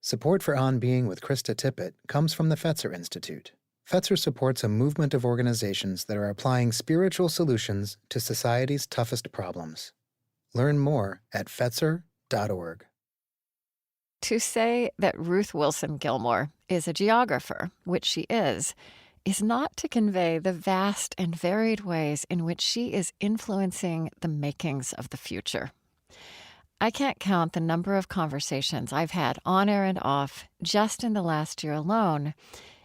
Support for On Being with Krista Tippett comes from the Fetzer Institute. Fetzer supports a movement of organizations that are applying spiritual solutions to society's toughest problems. Learn more at fetzer.org. To say that Ruth Wilson Gilmore is a geographer, which she is not to convey the vast and varied ways in which she is influencing the makings of the future. I can't count the number of conversations I've had on air and off just in the last year alone,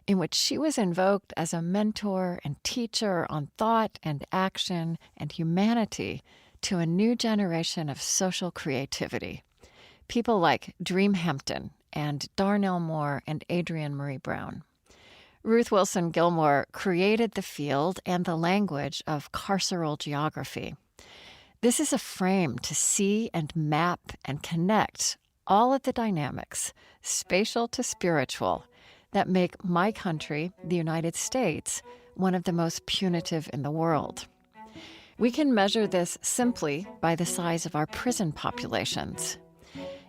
in which she was invoked as a mentor and teacher on thought and action and humanity to a new generation of social creativity. People like Dream Hampton and Darnell Moore and Adrienne Marie Brown. Ruth Wilson Gilmore created the field and the language of carceral geography. This is a frame to see and map and connect all of the dynamics, spatial to spiritual, that make my country, the United States, one of the most punitive in the world. We can measure this simply by the size of our prison populations.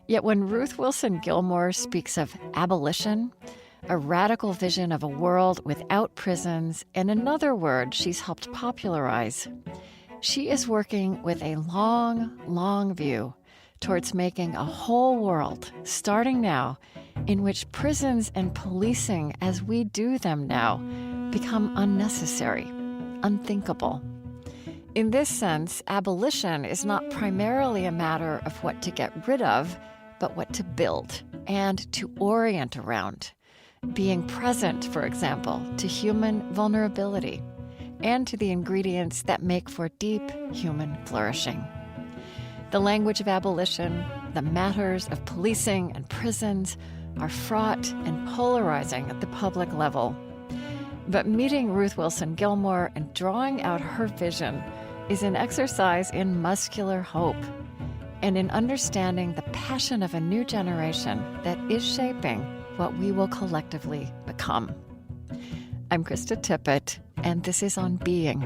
Yet when Ruth Wilson Gilmore speaks of abolition, a radical vision of a world without prisons, and another word she's helped popularize, she is working with a long, long view towards making a whole world, starting now, in which prisons and policing as we do them now become unnecessary, unthinkable. In this sense, abolition is not primarily a matter of what to get rid of, but what to build and to orient around. Being present, for example, to human vulnerability and to the ingredients that make for deep human flourishing. The language of abolition, the matters of policing and prisons are fraught and polarizing at the public level. But meeting Ruth Wilson Gilmore and drawing out her vision is an exercise in muscular hope and in understanding the passion of a new generation that is shaping what we will collectively become. I'm Krista Tippett, and this is On Being.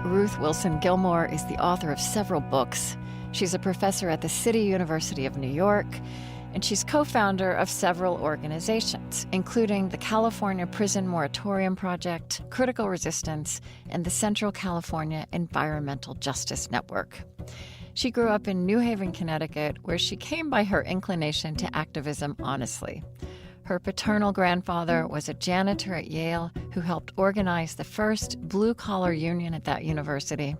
Ruth Wilson Gilmore is the author of several books. She's a professor at the City University of New York, and she's co-founder of several organizations, including the California Prison Moratorium Project, Critical Resistance, and the Central California Environmental Justice Network. She grew up in New Haven, Connecticut, where she came by her inclination to activism honestly. Her paternal grandfather was a janitor at Yale who helped organize the first blue-collar union at that university.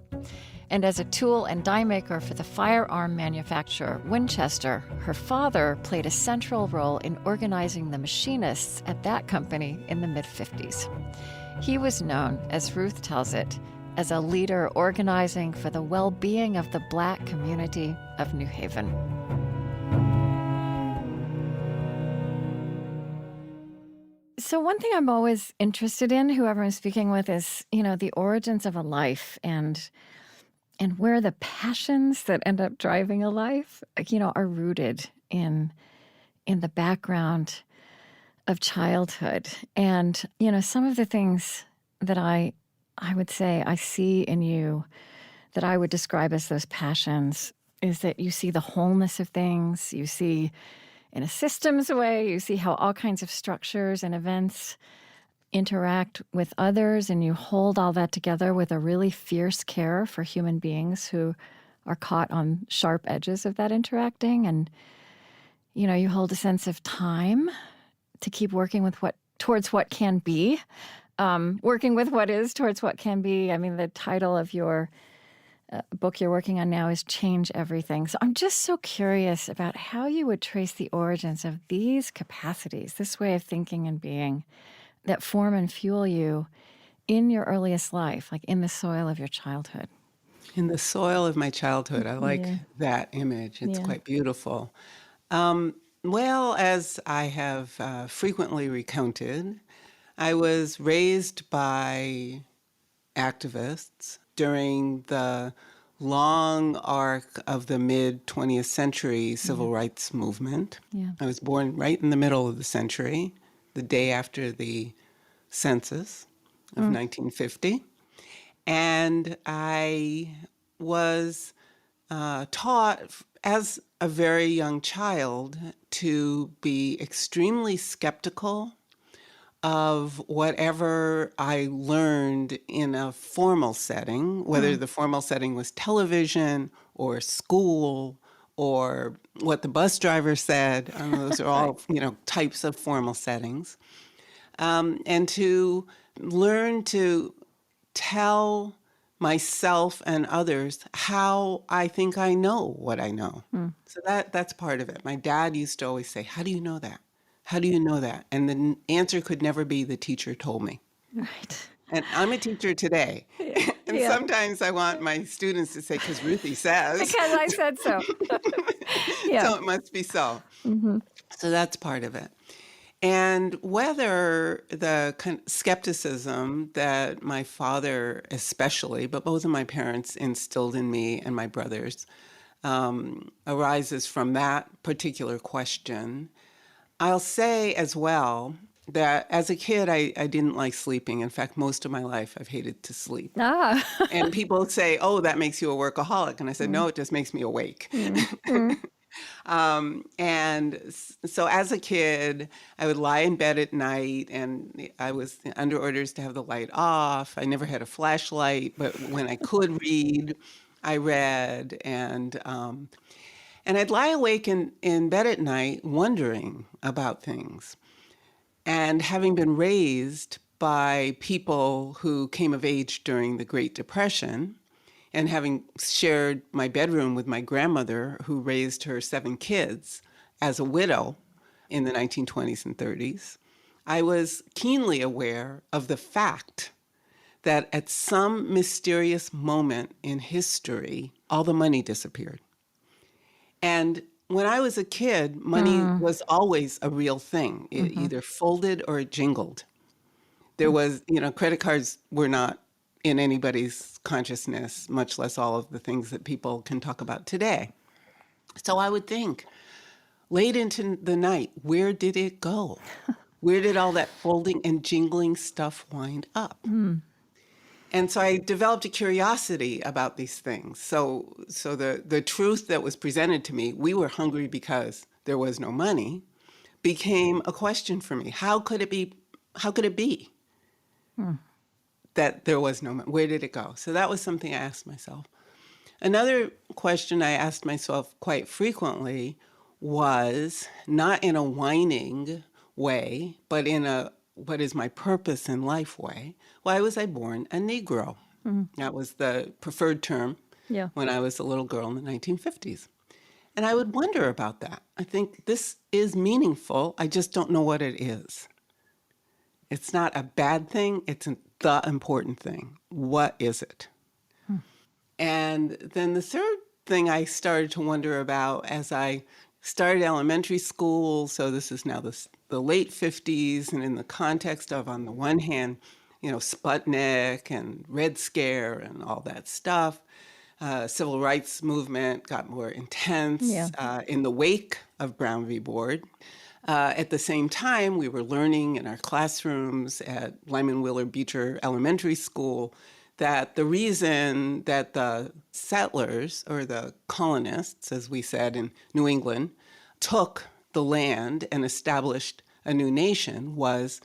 And as a tool and die maker for the firearm manufacturer Winchester, her father played a central role in organizing the machinists at that company in the mid-50s. He was known, as Ruth tells it, as a leader organizing for the well-being of the Black community of New Haven. So one thing I'm always interested in, whoever I'm speaking with, is, the origins of a life and where the passions that end up driving a life, are rooted in the background of childhood. And, some of the things that I would say I see in you that I would describe as those passions is that you see the wholeness of things, you see in a systems way, you see how all kinds of structures and events interact with others, and you hold all that together with a really fierce care for human beings who are caught on sharp edges of that interacting. And, you hold a sense of time to keep working with towards what can be, working with what is towards what can be. I mean, the title of your book you're working on now is Change Everything. So I'm just so curious about how you would trace the origins of these capacities, this way of thinking and being, that form and fuel you in your earliest life, like in the soil of your childhood. In the soil of my childhood. I like that image. It's quite beautiful. Well, as I have frequently recounted, I was raised by activists during the long arc of the mid-20th century civil rights movement. I was born right in the middle of the century, the day after the census of 1950. And I was taught as a very young child to be extremely skeptical of whatever I learned in a formal setting, whether the formal setting was television or school or what the bus driver said. And those are all, types of formal settings. And to learn to tell myself and others how I think I know what I know. So that's part of it. My dad used to always say, "How do you know that? How do you know that?" And the answer could never be, "The teacher told me." Right. And I'm a teacher today. And Yeah. sometimes I want my students to say, "Because Ruthie says." Because I said so. Yeah. So it must be so. Mm-hmm. So that's part of it. And whether the skepticism that my father especially, but both of my parents instilled in me and my brothers, arises from that particular question, I'll say as well that as a kid, I didn't like sleeping. In fact, most of my life, I've hated to sleep. Ah. And people say, "Oh, that makes you a workaholic." And I said, "No, it just makes me awake." And so as a kid, I would lie in bed at night, and I was under orders to have the light off. I never had a flashlight, but when I could read, I read. And I'd lie awake in bed at night wondering about things. And having been raised by people who came of age during the Great Depression, and having shared my bedroom with my grandmother, who raised her 7 kids as a widow in the 1920s and 30s, I was keenly aware of the fact that at some mysterious moment in history, all the money disappeared. And when I was a kid, money was always a real thing. It either folded or it jingled. There was, credit cards were not in anybody's consciousness, much less all of the things that people can talk about today. So I would think, late into the night, where did it go? Where did all that folding and jingling stuff wind up? And so I developed a curiosity about these things. So the truth that was presented to me, we were hungry because there was no money, became a question for me. How could it be? That there was no money? Where did it go? So that was something I asked myself. Another question I asked myself quite frequently was, not in a whining way, but in a what is my purpose in life way. Why was I born a Negro? That was the preferred term when I was a little girl in the 1950s. And I would wonder about that. I think this is meaningful. I just don't know what it is. It's not a bad thing. It's the important thing. What is it? And then the third thing I started to wonder about as I started elementary school, so this is now the late 50s, and in the context of, on the one hand, Sputnik and Red Scare and all that stuff, civil rights movement got more intense in the wake of Brown v. Board. At the same time, we were learning in our classrooms at Lyman Willard Beecher Elementary School that the reason that the settlers, or the colonists, as we said in New England, took the land and established a new nation was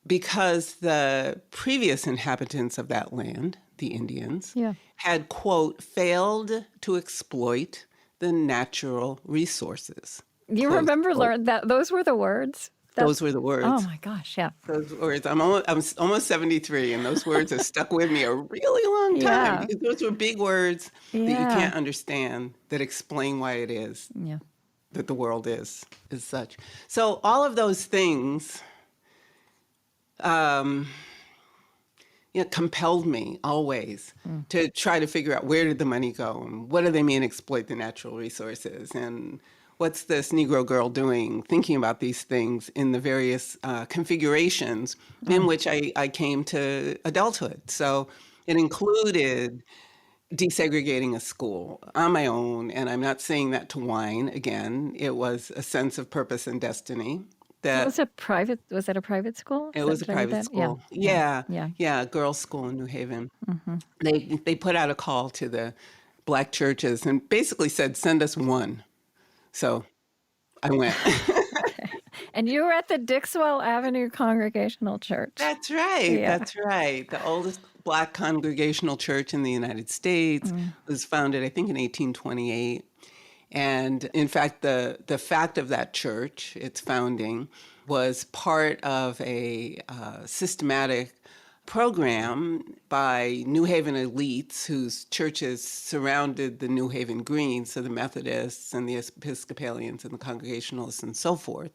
because the previous inhabitants of that land, the Indians, had, quote, failed to exploit the natural resources. You remember that those were the words? Those were the words. Oh my gosh, yeah. Those words. I'm almost 73, and those words have stuck with me a really long time. Because those were big words that you can't understand, that explain why it is that the world is such. So all of those things compelled me always to try to figure out, where did the money go, and what do they mean exploit the natural resources, and what's this Negro girl doing, thinking about these things in the various configurations in which I came to adulthood. So it included desegregating a school on my own, and I'm not saying that to whine again. It was a sense of purpose and destiny. It that was was it a private school? it was a Did I read private that? Yeah. school. Yeah. Yeah, Yeah. yeah, a girls' school in New Haven. Mm-hmm. They put out a call to the black churches and basically said, send us one. So I went. Okay. And you were at the Dixwell Avenue Congregational Church. That's right. Yeah. That's right. The oldest black congregational church in the United States was founded, I think, in 1828. And in fact, the fact of that church, its founding, was part of a systematic program by New Haven elites whose churches surrounded the New Haven Green, so the Methodists and the Episcopalians and the Congregationalists and so forth.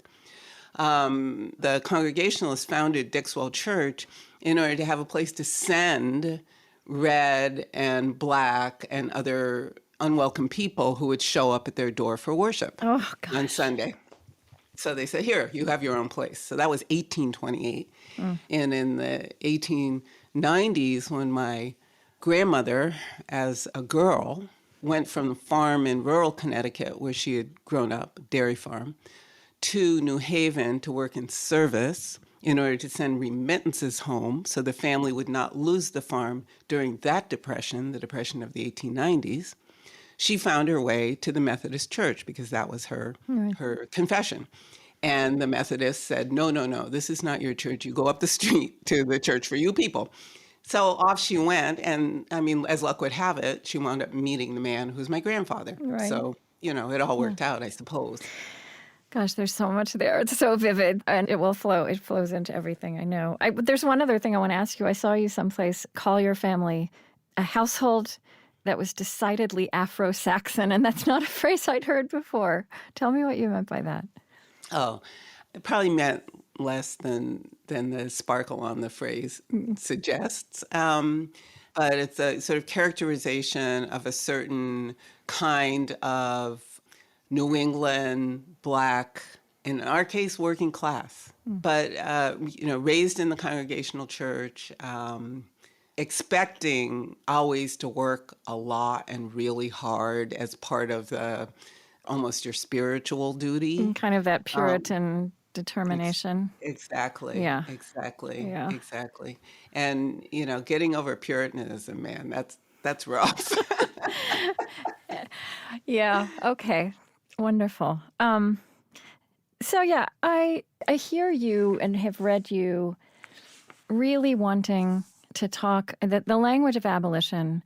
The Congregationalists founded Dixwell Church in order to have a place to send red and black and other unwelcome people who would show up at their door for worship Oh, on gosh. Sunday. So they said, here, you have your own place. So that was 1828. And in the 1890s, when my grandmother, as a girl, went from the farm in rural Connecticut, where she had grown up, dairy farm, to New Haven to work in service in order to send remittances home so the family would not lose the farm during that depression, the depression of the 1890s, she found her way to the Methodist Church because that was her confession. And the Methodists said, no, no, no, this is not your church. You go up the street to the church for you people. So off she went. And I mean, as luck would have it, she wound up meeting the man who's my grandfather. Right. So, it all worked out, I suppose. Gosh, there's so much there. It's so vivid, and it will flow. It flows into everything, I know. There's one other thing I want to ask you. I saw you someplace call your family a household that was decidedly Afro-Saxon, and that's not a phrase I'd heard before. Tell me what you meant by that. Oh, it probably meant less than the sparkle on the phrase suggests. But it's a sort of characterization of a certain kind of New England, black, in our case, working class. But, raised in the Congregational Church, expecting always to work a lot and really hard as part of almost your spiritual duty. Kind of that Puritan determination. Exactly. Yeah. Exactly. Yeah. Exactly. And, getting over Puritanism, man, that's rough. Yeah. Okay. Wonderful. So yeah, I hear you and have read you really wanting to talk the language of abolition.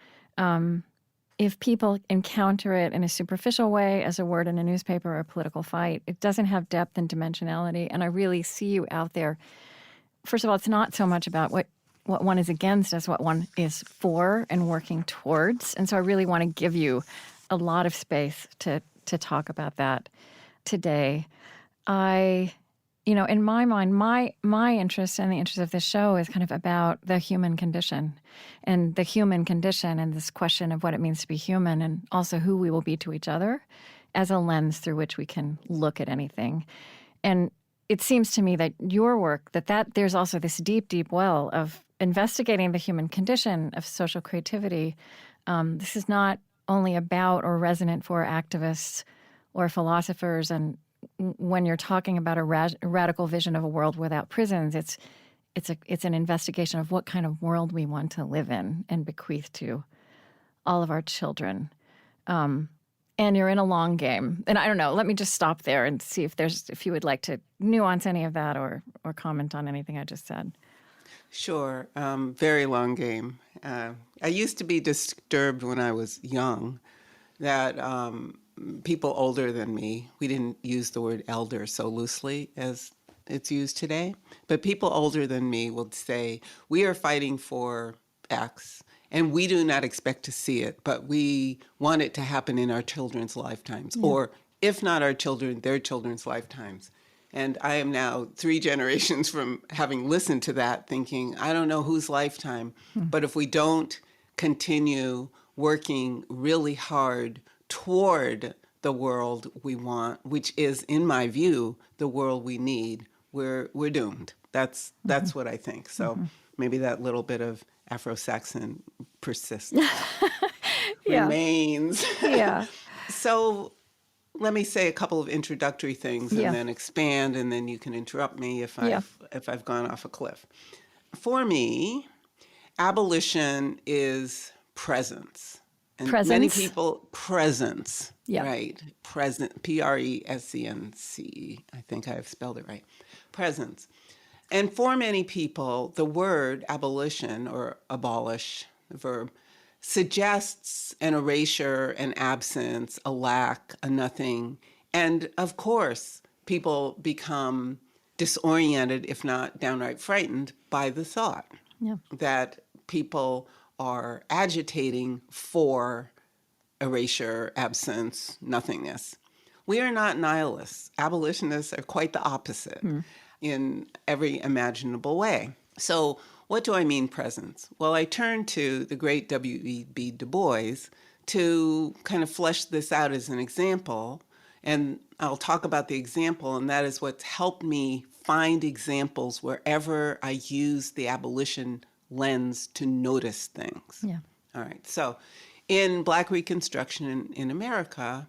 If people encounter it in a superficial way as a word in a newspaper or a political fight, it doesn't have depth and dimensionality. And I really see you out there. First of all, it's not so much about what one is against as what one is for and working towards. And so I really want to give you a lot of space to talk about that today. In my mind, my interest and the interest of this show is kind of about the human condition and this question of what it means to be human and also who we will be to each other as a lens through which we can look at anything. And it seems to me that your work, that there's also this deep, deep well of investigating the human condition of social creativity. This is not only about or resonant for activists or philosophers. And when you're talking about a radical vision of a world without prisons, it's an investigation of what kind of world we want to live in and bequeath to all of our children. And you're in a long game. And I don't know, let me just stop there and see if you would like to nuance any of that or comment on anything I just said. Sure. Very long game. I used to be disturbed when I was young that people older than me, we didn't use the word elder so loosely as it's used today, but people older than me would say, we are fighting for X, and we do not expect to see it, but we want it to happen in our children's lifetimes, or if not our children, their children's lifetimes. And I am now 3 generations from having listened to that, thinking, I don't know whose lifetime, but if we don't continue working really hard toward the world we want, which is, in my view, the world we need, we're doomed. That's what I think. So maybe that little bit of Afro-Saxon persists, remains. Yeah. So let me say a couple of introductory things and Yeah. then expand, and then you can interrupt me if Yeah. I've gone off a cliff. For me, abolition is presence. And many Presence. people, presence, Yeah. right? Present, Presence. I think I have spelled it right. Presence. And for many people, the word abolition or abolish, the verb, suggests an erasure, an absence, a lack, a nothing. And of course, people become disoriented, if not downright frightened, by the thought that people are agitating for erasure, absence, nothingness. We are not nihilists. Abolitionists are quite the opposite in every imaginable way. So what do I mean presence? Well, I turn to the great W.E.B. Du Bois to kind of flesh this out as an example. And I'll talk about the example, and that is what's helped me find examples wherever I use the abolition lens to notice things. Yeah. All right. So in Black Reconstruction in America,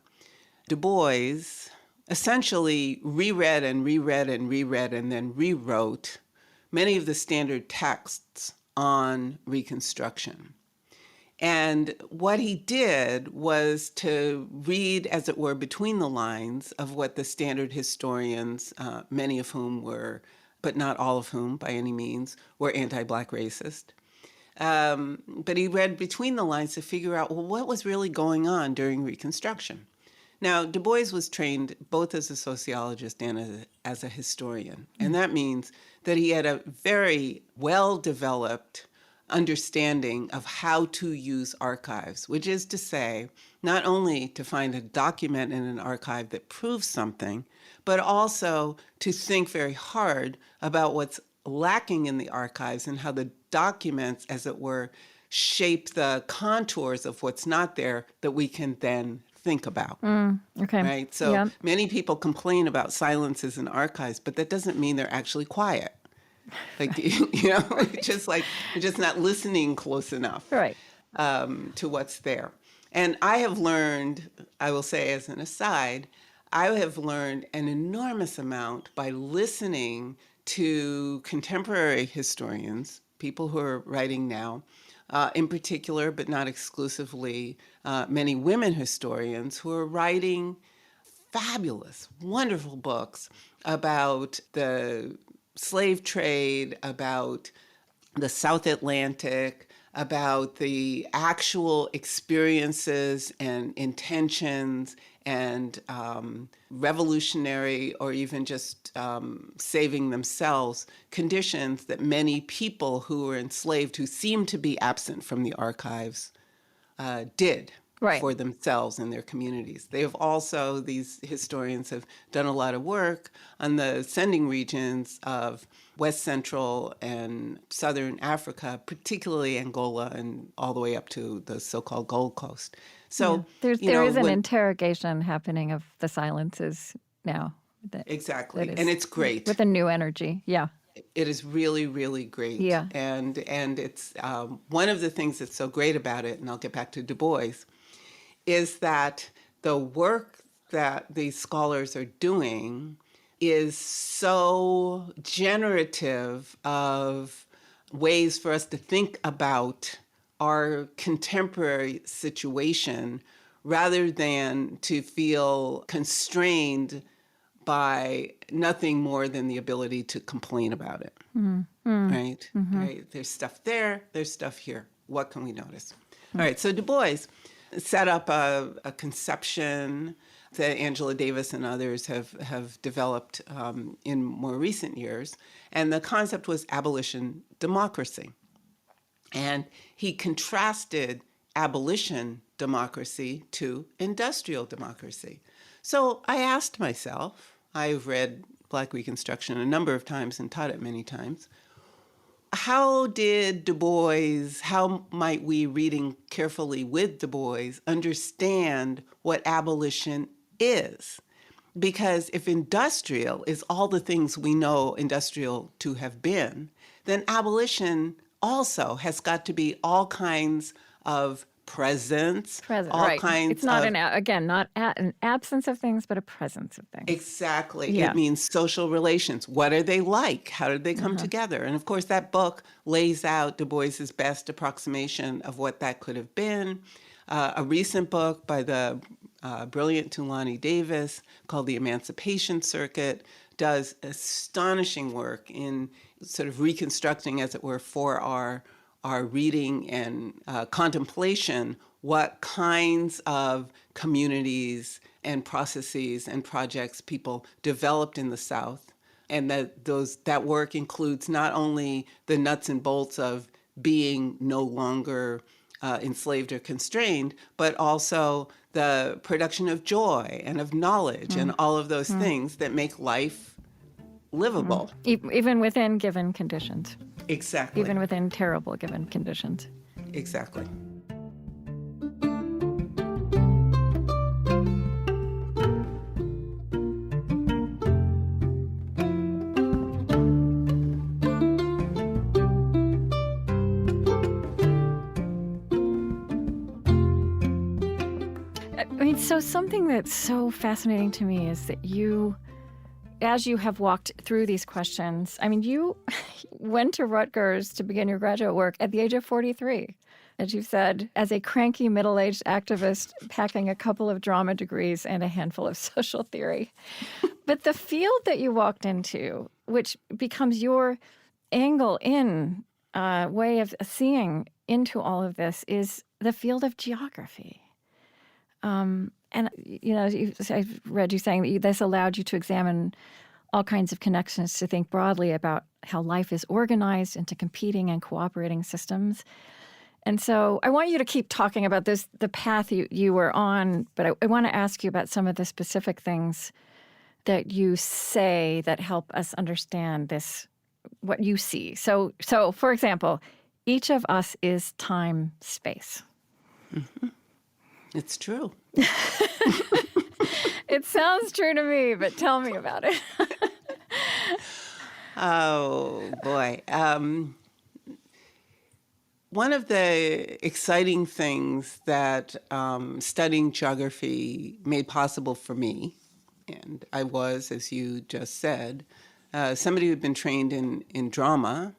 Du Bois essentially reread and then rewrote many of the standard texts on Reconstruction. And what he did was to read, as it were, between the lines of what the standard historians, many of whom were, but not all of whom by any means, were anti-Black racist. But he read between the lines to figure out, well, what was really going on during Reconstruction? Now, Du Bois was trained both as a sociologist and as a historian. And that means that he had a very well-developed understanding of how to use archives, which is to say, not only to find a document in an archive that proves something, but also to think very hard about what's lacking in the archives and how the documents, as it were, shape the contours of what's not there that we can then think about. Okay. Right? So many people complain about silences in archives, but that doesn't mean they're actually quiet. Like, it's just like you're just not listening close enough to what's there. And I have learned, I will say as an aside, I have learned an enormous amount by listening to contemporary historians, people who are writing now, in particular, but not exclusively, many women historians who are writing fabulous, wonderful books about the slave trade, about the South Atlantic, about the actual experiences and intentions and revolutionary or even just saving themselves conditions that many people who were enslaved, who seemed to be absent from the archives, did for themselves and their communities. They have also, these historians have done a lot of work on the sending regions of West Central and Southern Africa, particularly Angola and all the way up to the so-called Gold Coast. So there is an interrogation happening of the silences now. Exactly. And it's great. With a new energy. Yeah. It is really, really great. Yeah. And it's one of the things that's so great about it, and I'll get back to Du Bois, is that the work that these scholars are doing is so generative of ways for us to think about our contemporary situation rather than to feel constrained by nothing more than the ability to complain about it. Right? Right? There's stuff there, there's stuff here. What can we notice? All right, so Du Bois set up a conception that Angela Davis and others have developed in more recent years. And the concept was abolition democracy. And he contrasted abolition democracy to industrial democracy. So I asked myself, I've read Black Reconstruction a number of times and taught it many times, how did Du Bois, how might we, reading carefully with Du Bois, understand what abolition is? Because if industrial is all the things we know industrial to have been, then abolition also has got to be all kinds of presence, Present, all right. It's kinds not of. not an absence of things, but a presence of things. Exactly. Yeah. It means social relations. What are they like? How did they come together? And of course, that book lays out Du Bois's best approximation of what that could have been. A recent book by the brilliant Tulani Davis called The Emancipation Circuit does astonishing work in sort of reconstructing, as it were, for our reading and contemplation, what kinds of communities and processes and projects people developed in the South. And that work includes not only the nuts and bolts of being no longer enslaved or constrained, but also the production of joy and of knowledge and all of those things that make life livable. Even within given conditions. Exactly. Even within terrible given conditions. Exactly. I mean, so something that's so fascinating to me is that you, as you have walked through these questions, I mean, you went to Rutgers to begin your graduate work at the age of 43. As you said, as a cranky middle-aged activist packing a couple of drama degrees and a handful of social theory. But the field that you walked into, which becomes your angle in, way of seeing into all of this, is the field of geography. And, you know, I've read you saying that this allowed you to examine all kinds of connections, to think broadly about how life is organized into competing and cooperating systems. And so I want you to keep talking about this, the path you were on, but I want to ask you about some of the specific things that you say that help us understand this, what you see. So for example, each of us is time, space. Mm-hmm. It's true. It sounds true to me, but tell me about it. Oh, boy. One of the exciting things that studying geography made possible for me, and I was, as you just said, somebody who'd been trained in drama,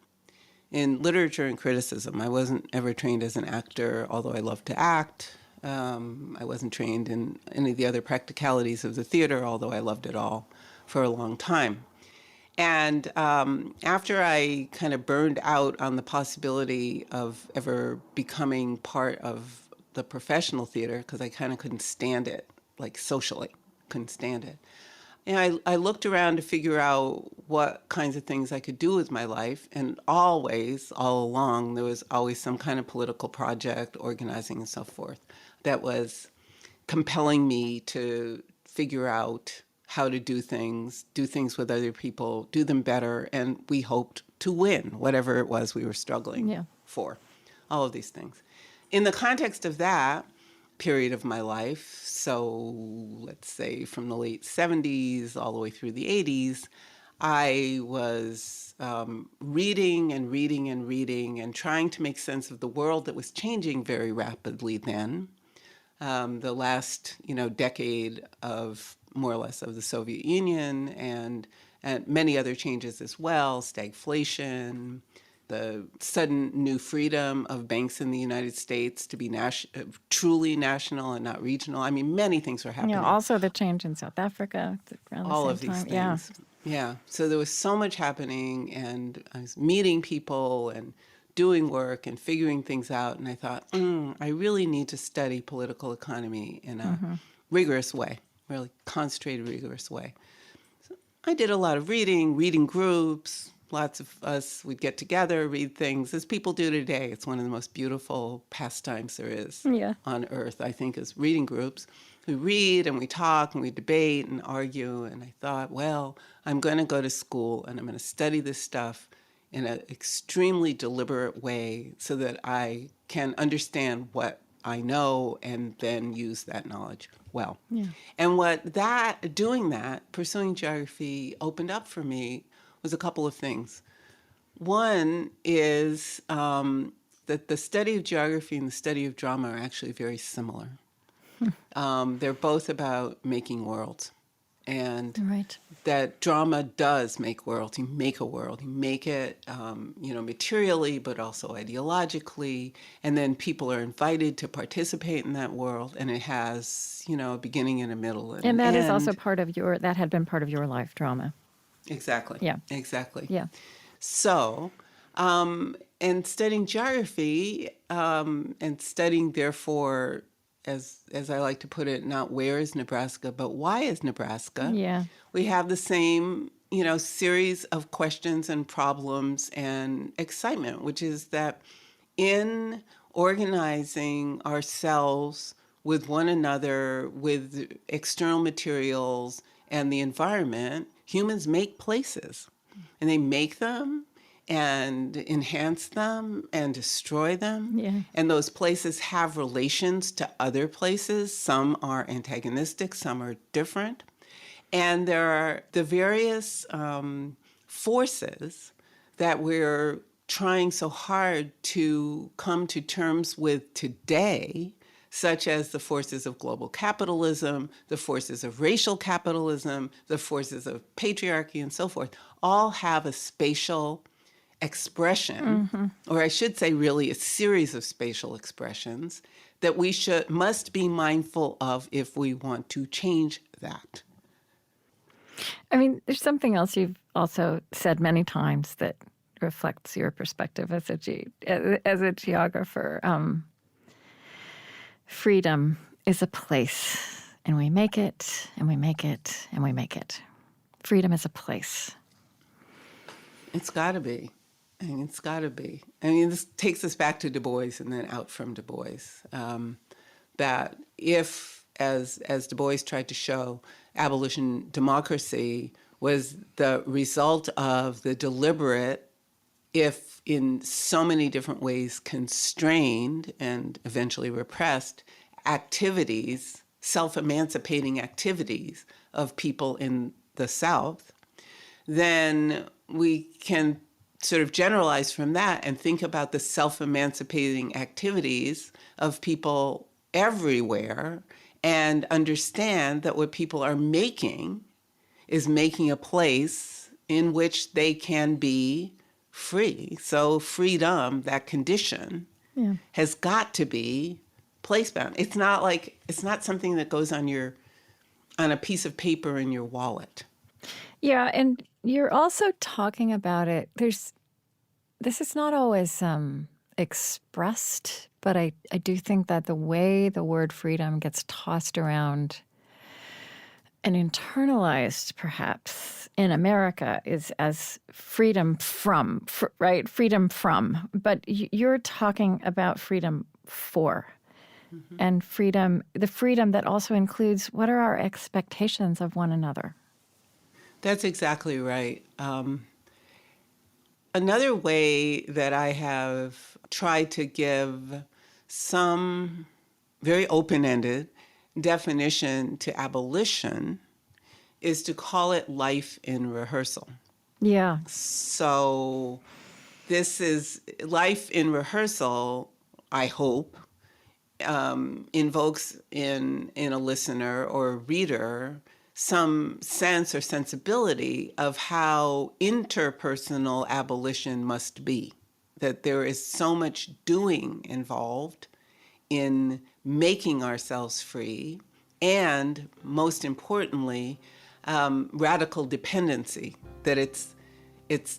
in literature and criticism. I wasn't ever trained as an actor, although I loved to act. I wasn't trained in any of the other practicalities of the theater, although I loved it all for a long time. And after I kind of burned out on the possibility of ever becoming part of the professional theater, because I kind of couldn't stand it, like socially, couldn't stand it. And I looked around to figure out what kinds of things I could do with my life. And always, all along, there was always some kind of political project, organizing and so forth, that was compelling me to figure out how to do things with other people, do them better, and we hoped to win whatever it was we were struggling for, all of these things. In the context of that period of my life, so let's say from the late 70s all the way through the 80s, I was reading and trying to make sense of the world that was changing very rapidly then. The last, decade of more or less of the Soviet Union and many other changes as well, stagflation, the sudden new freedom of banks in the United States to be truly national and not regional. I mean, many things were happening. Also the change in South Africa around the all same of these time. things. Yeah. So there was so much happening, and I was meeting people and doing work and figuring things out. And I thought, I really need to study political economy in a rigorous way, really concentrated, rigorous way. So I did a lot of reading groups. Lots of us would get together, read things, as people do today. It's one of the most beautiful pastimes there is on earth, I think, is reading groups. We read and we talk and we debate and argue. And I thought, well, I'm going to go to school and I'm going to study this stuff in an extremely deliberate way so that I can understand what I know and then use that knowledge well. Yeah. And pursuing geography opened up for me was a couple of things. One is the that the study of geography and the study of drama are actually very similar. They're both about making worlds. And Right. that drama does make worlds. You make a world. You make it, materially, but also ideologically. And then people are invited to participate in that world. And it has, a beginning and a middle and And an that is also end. that had been part of your life drama. Exactly. Yeah. Exactly. Yeah. So, and studying geography, and studying, therefore, as I like to put it, not where is Nebraska, but why is Nebraska? Yeah. We have the same, series of questions and problems and excitement, which is that in organizing ourselves with one another, with external materials and the environment, humans make places. And they make them and enhance them and destroy them. Yeah. And those places have relations to other places. Some are antagonistic, some are different. And there are the various forces that we're trying so hard to come to terms with today, such as the forces of global capitalism, the forces of racial capitalism, the forces of patriarchy, and so forth, all have a spatial expression, or I should say really a series of spatial expressions that we must be mindful of if we want to change that. I mean, there's something else you've also said many times that reflects your perspective as a geographer. Freedom is a place, and we make it, and we make it, and we make it. Freedom is a place. It's got to be. I mean, it's got to be. I mean, this takes us back to Du Bois and then out from Du Bois. That if, as Du Bois tried to show, abolition democracy was the result of the deliberate, if in so many different ways constrained and eventually repressed, activities, self-emancipating activities of people in the South, then we can sort of generalize from that and think about the self-emancipating activities of people everywhere and understand that what people are making is making a place in which they can be free. So freedom, that condition, has got to be place-bound. It's not something that goes on a piece of paper in your wallet. Yeah, and you're also talking about it. This is not always expressed, but I do think that the way the word freedom gets tossed around and internalized, perhaps, in America is as freedom from, right? Freedom from. But you're talking about freedom for. And the freedom that also includes what are our expectations of one another. That's exactly right. Another way that I have tried to give some very open-ended definition to abolition is to call it life in rehearsal. Yeah. So this is life in rehearsal, I hope, invokes in a listener or a reader some sense or sensibility of how interpersonal abolition must be, that there is so much doing involved in making ourselves free, and most importantly, radical dependency, that it's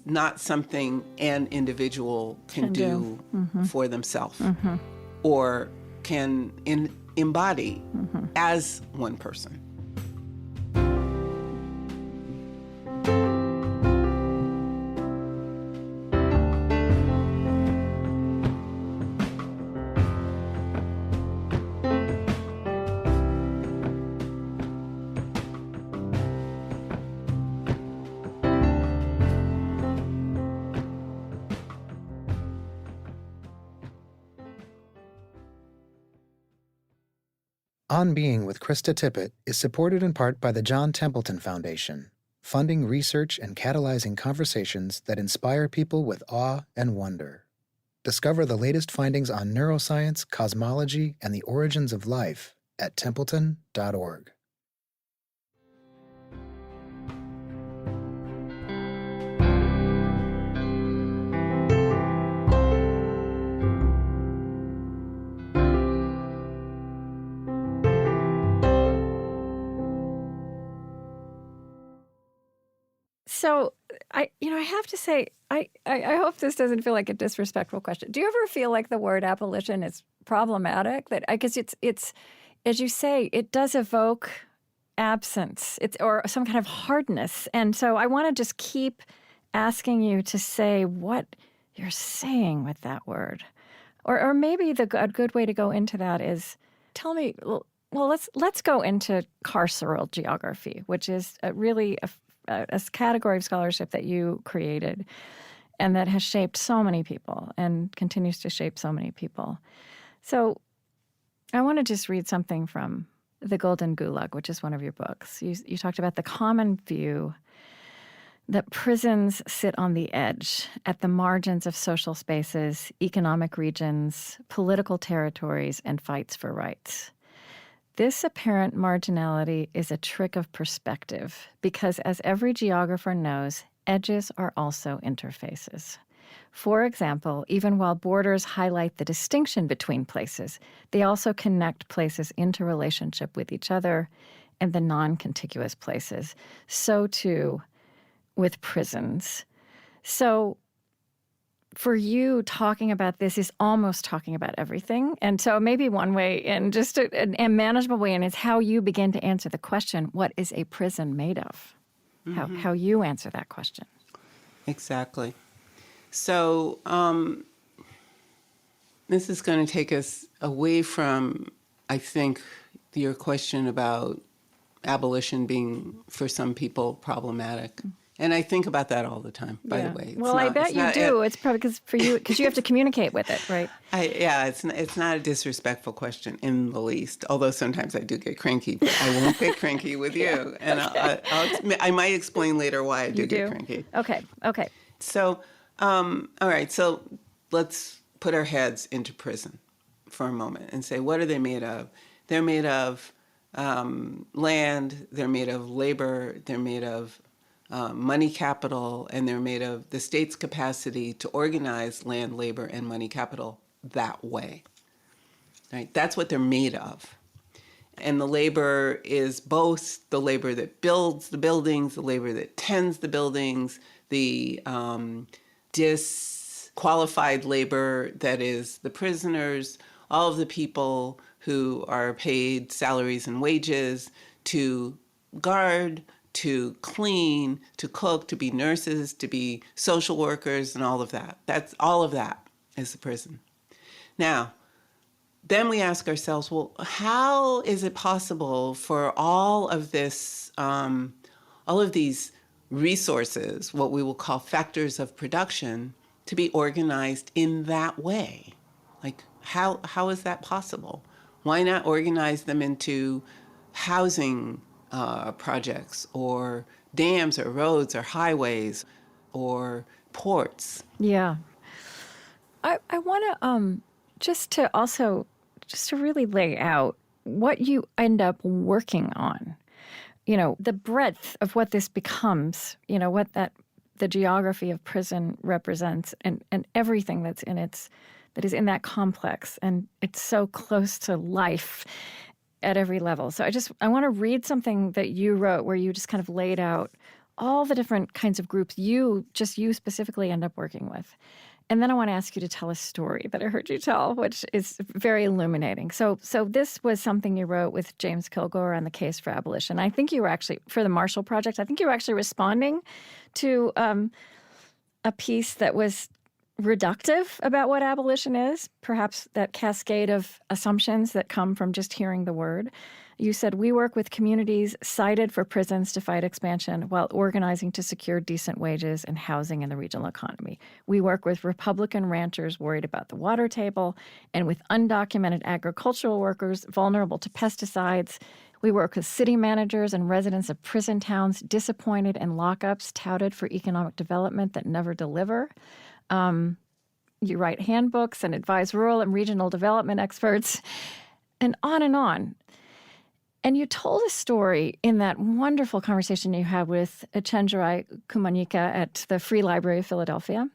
not something an individual can do for themselves or can embody as one person. On Being with Krista Tippett is supported in part by the John Templeton Foundation, funding research and catalyzing conversations that inspire people with awe and wonder. Discover the latest findings on neuroscience, cosmology, and the origins of life at templeton.org. So I have to say, I hope this doesn't feel like a disrespectful question. Do you ever feel like the word abolition is problematic? That I guess it's as you say, it does evoke absence, or some kind of hardness, and so I want to just keep asking you to say what you're saying with that word, or maybe a good way to go into that is tell me. Well, let's go into carceral geography, which is really a category of scholarship that you created and that has shaped so many people and continues to shape so many people. So I want to just read something from The Golden Gulag, which is one of your books. You talked about the common view that prisons sit on the edge, at the margins of social spaces, economic regions, political territories, and fights for rights. This apparent marginality is a trick of perspective because, as every geographer knows, edges are also interfaces. For example, even while borders highlight the distinction between places, they also connect places into relationship with each other and the non-contiguous places. So, too, with prisons. So, for you, talking about this is almost talking about everything. And so maybe one way, and just a manageable way, and is how you begin to answer the question, what is a prison made of? Mm-hmm. How you answer that question. Exactly. So this is going to take us away from, I think, your question about abolition being, for some people, problematic. And I think about that all the time, by the way. Well, I bet you do. It's probably because you have to communicate with it, right? It's not a disrespectful question in the least, although sometimes I do get cranky, but I won't get cranky with you. And I might explain later why I do get cranky. Okay. So, all right, so let's put our heads into prison for a moment and say, what are they made of? They're made of land, they're made of labor, they're made of money capital, and they're made of the state's capacity to organize land, labor, and money capital that way. Right? That's what they're made of. And the labor is both the labor that builds the buildings, the labor that tends the buildings, the disqualified labor that is the prisoners, all of the people who are paid salaries and wages to guard, to clean, to cook, to be nurses, to be social workers, and all of that. All of that is the prison. Now, then we ask ourselves, well, how is it possible for all of this, all of these resources, what we will call factors of production, to be organized in that way? Like, how is that possible? Why not organize them into housing projects, or dams, or roads, or highways, or ports? Yeah. I want to just to really lay out what you end up working on. The breadth of what this becomes, what the geography of prison represents, and everything that is in that complex, and it's so close to life at every level. So I want to read something that you wrote where you just kind of laid out all the different kinds of groups you specifically end up working with. And then I want to ask you to tell a story that I heard you tell, which is very illuminating. So this was something you wrote with James Kilgore on the case for abolition. I think you were actually, for the Marshall Project, I think you were actually responding to a piece that was reductive about what abolition is, perhaps that cascade of assumptions that come from just hearing the word. You said, we work with communities cited for prisons to fight expansion while organizing to secure decent wages and housing in the regional economy. We work with Republican ranchers worried about the water table and with undocumented agricultural workers vulnerable to pesticides. We work with city managers and residents of prison towns disappointed in lockups touted for economic development that never deliver. You write handbooks and advise rural and regional development experts, and on and on. And you told a story in that wonderful conversation you had with Chenjerai Kumanyika at the Free Library of Philadelphia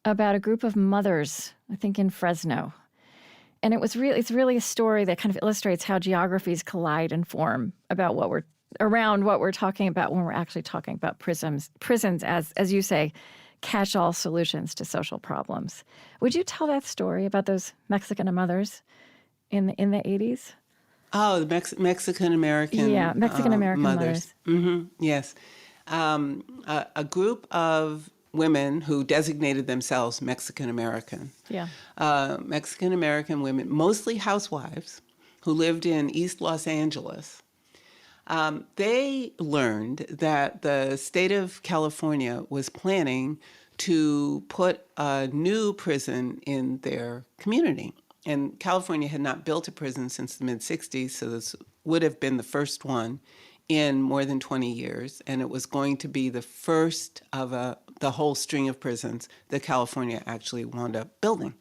about a group of mothers, I think in Fresno. And it's really a story that kind of illustrates how geographies collide and form about around what we're talking about when we're actually talking about prisons as you say, catch-all solutions to social problems. Would you tell that story about those Mexican mothers in the 80s? Oh, the Mexican-American Mexican-American mothers. Mm-hmm. Yes. A group of women who designated themselves Mexican-American. Yeah. Mexican-American women, mostly housewives, who lived in East Los Angeles. They learned that the state of California was planning to put a new prison in their community. And California had not built a prison since the mid-'60s, so this would have been the first one in more than 20 years. And it was going to be the first of the whole string of prisons that California actually wound up building.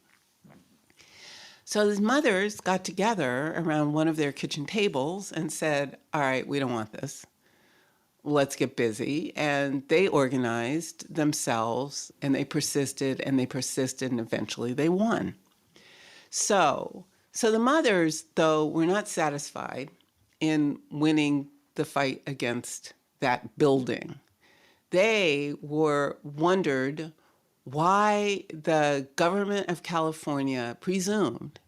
So these mothers got together around one of their kitchen tables and said, all right, we don't want this. Let's get busy. And they organized themselves, and they persisted, and eventually they won. So the mothers, though, were not satisfied in winning the fight against that building. They wondered why the government of California presumed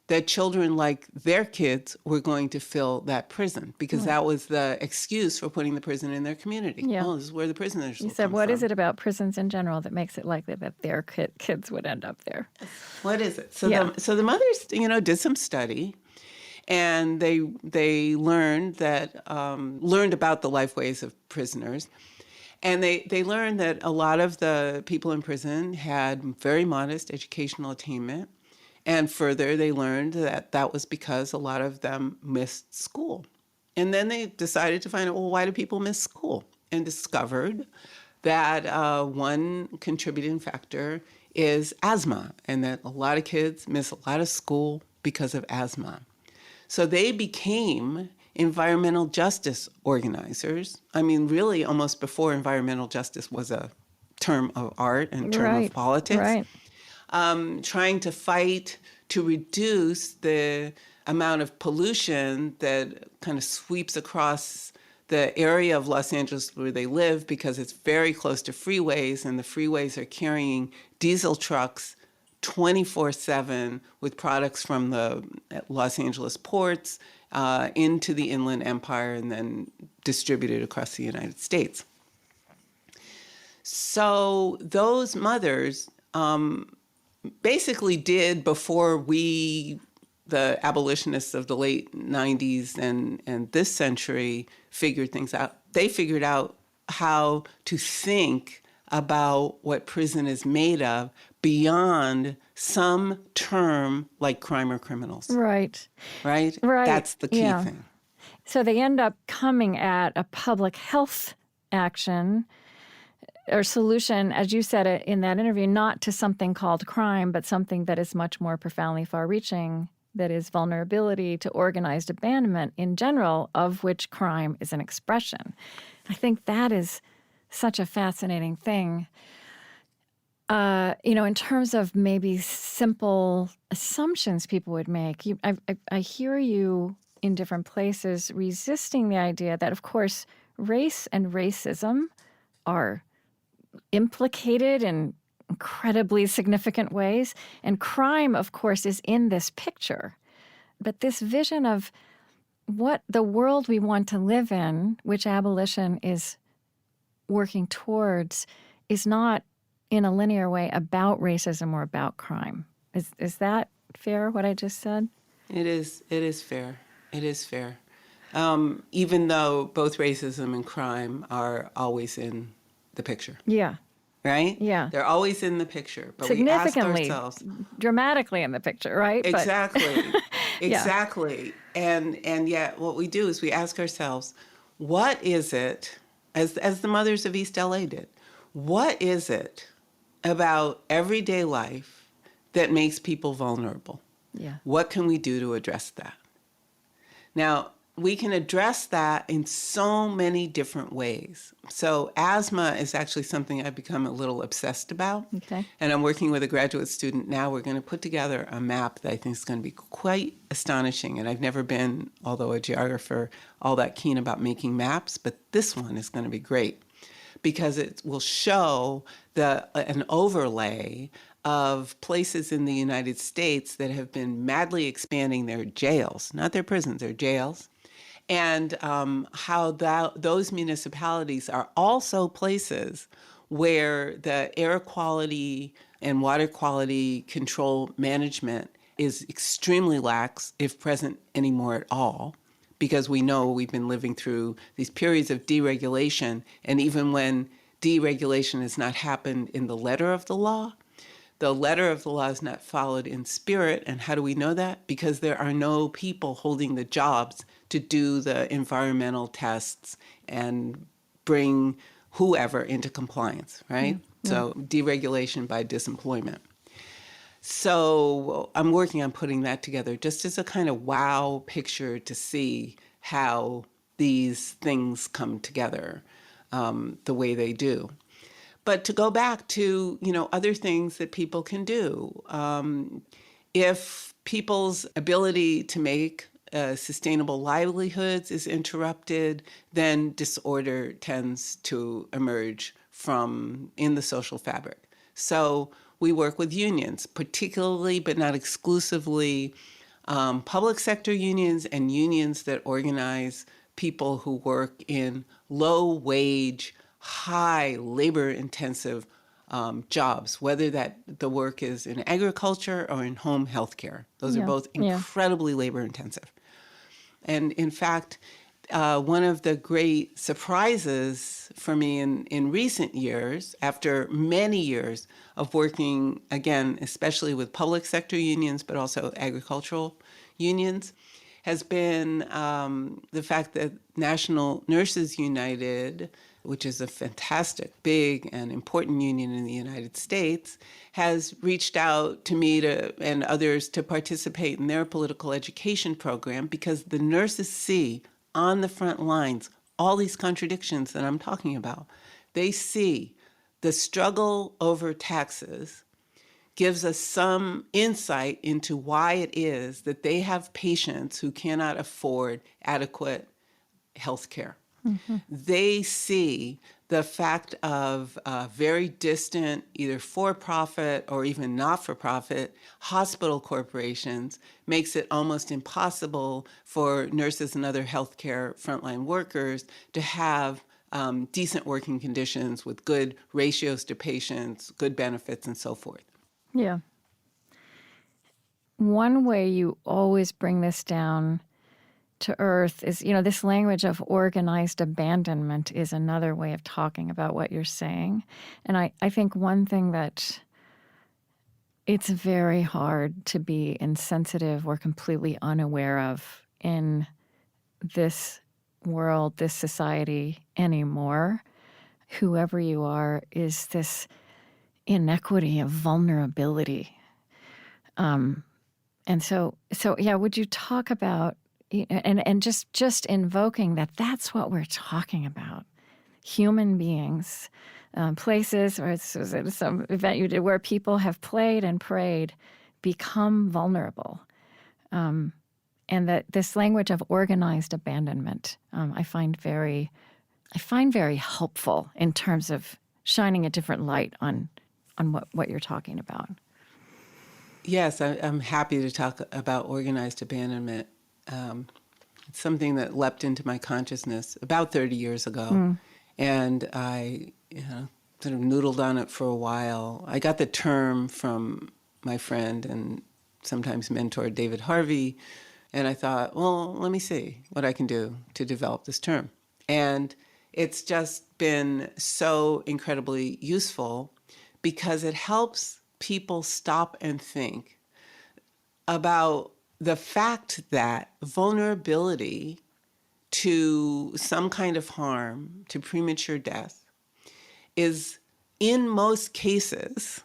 that children like their kids were going to fill that prison, because that was the excuse for putting the prison in their community. Yeah. Oh, this is where the prisoners will You said, come what from. is it about prisons in general that makes it likely that their kids would end up there? What is it? So the mothers, did some study, and they learned about the life ways of prisoners. And they learned that a lot of the people in prison had very modest educational attainment. And further, they learned that was because a lot of them missed school. And then they decided to find out, well, why do people miss school? And discovered that one contributing factor is asthma, and that a lot of kids miss a lot of school because of asthma. So they became environmental justice organizers. I mean, really almost before environmental justice was a term of art and term of politics. Right. Trying to fight to reduce the amount of pollution that kind of sweeps across the area of Los Angeles where they live, because it's very close to freeways, and the freeways are carrying diesel trucks 24/7 with products from the Los Angeles ports into the Inland Empire and then distributed across the United States. So those mothers basically did before the abolitionists of the late 90s and this century figured things out. They figured out how to think about what prison is made of beyond some term like crime or criminals. Right. Right? That's the key thing. So they end up coming at a public health action or solution, as you said it in that interview, not to something called crime, but something that is much more profoundly far-reaching, that is vulnerability to organized abandonment in general, of which crime is an expression. I think that is such a fascinating thing. In terms of maybe simple assumptions people would make, I hear you in different places resisting the idea that, of course, race and racism are implicated in incredibly significant ways. And crime, of course, is in this picture. But this vision of what the world we want to live in, which abolition is working towards, is not in a linear way about racism or about crime. Is that fair, what I just said? It is fair. It is fair. Even though both racism and crime are always in the picture. Yeah. Right? Yeah. They're always in the picture. But significantly, we ask ourselves, dramatically in the picture, right? Exactly. Yeah. Exactly. And yet what we do is we ask ourselves, what is it, as the mothers of East LA did, what is it about everyday life that makes people vulnerable. Yeah. What can we do to address that? Now, we can address that in so many different ways. So asthma is actually something I've become a little obsessed about. Okay. And I'm working with a graduate student now. We're going to put together a map that I think is going to be quite astonishing. And I've never been, although a geographer, all that keen about making maps, but this one is going to be great because it will show an overlay of places in the United States that have been madly expanding their jails, not their prisons, their jails, and how those municipalities are also places where the air quality and water quality control management is extremely lax, if present anymore at all, because we know we've been living through these periods of deregulation, and even when deregulation has not happened in the letter of the law is not followed in spirit. And how do we know that? Because there are no people holding the jobs to do the environmental tests and bring whoever into compliance, right? Yeah. So deregulation by disemployment. So I'm working on putting that together just as a kind of wow picture to see how these things come together the way they do. But to go back to, other things that people can do, if people's ability to make sustainable livelihoods is interrupted, then disorder tends to emerge in the social fabric. So we work with unions, particularly but not exclusively public sector unions and unions that organize people who work in low-wage, high labor-intensive jobs, whether the work is in agriculture or in home healthcare. Those are both incredibly labor-intensive. And in fact, one of the great surprises for me in recent years, after many years of working, again, especially with public sector unions, but also agricultural unions, has been the fact that National Nurses United, which is a fantastic, big, and important union in the United States, has reached out to me and others to participate in their political education program because the nurses see on the front lines all these contradictions that I'm talking about. They see the struggle over taxes gives us some insight into why it is that they have patients who cannot afford adequate health care. Mm-hmm. They see the fact of very distant, either for-profit or even not-for-profit hospital corporations makes it almost impossible for nurses and other healthcare frontline workers to have decent working conditions with good ratios to patients, good benefits, and so forth. Yeah. One way you always bring this down to earth is, this language of organized abandonment is another way of talking about what you're saying. And I think one thing that it's very hard to be insensitive or completely unaware of in this world, this society anymore, whoever you are, is this inequity of vulnerability. And so, would you talk about, and just invoking that's what we're talking about. Human beings, places, or some event you did where people have played and prayed, become vulnerable. And that this language of organized abandonment, I find very helpful in terms of shining a different light on what you're talking about. Yes, I'm happy to talk about organized abandonment. It's something that leapt into my consciousness about 30 years ago, and I sort of noodled on it for a while. I got the term from my friend and sometimes mentor David Harvey, and I thought, well, let me see what I can do to develop this term. And it's just been so incredibly useful because it helps people stop and think about the fact that vulnerability to some kind of harm, to premature death, is in most cases,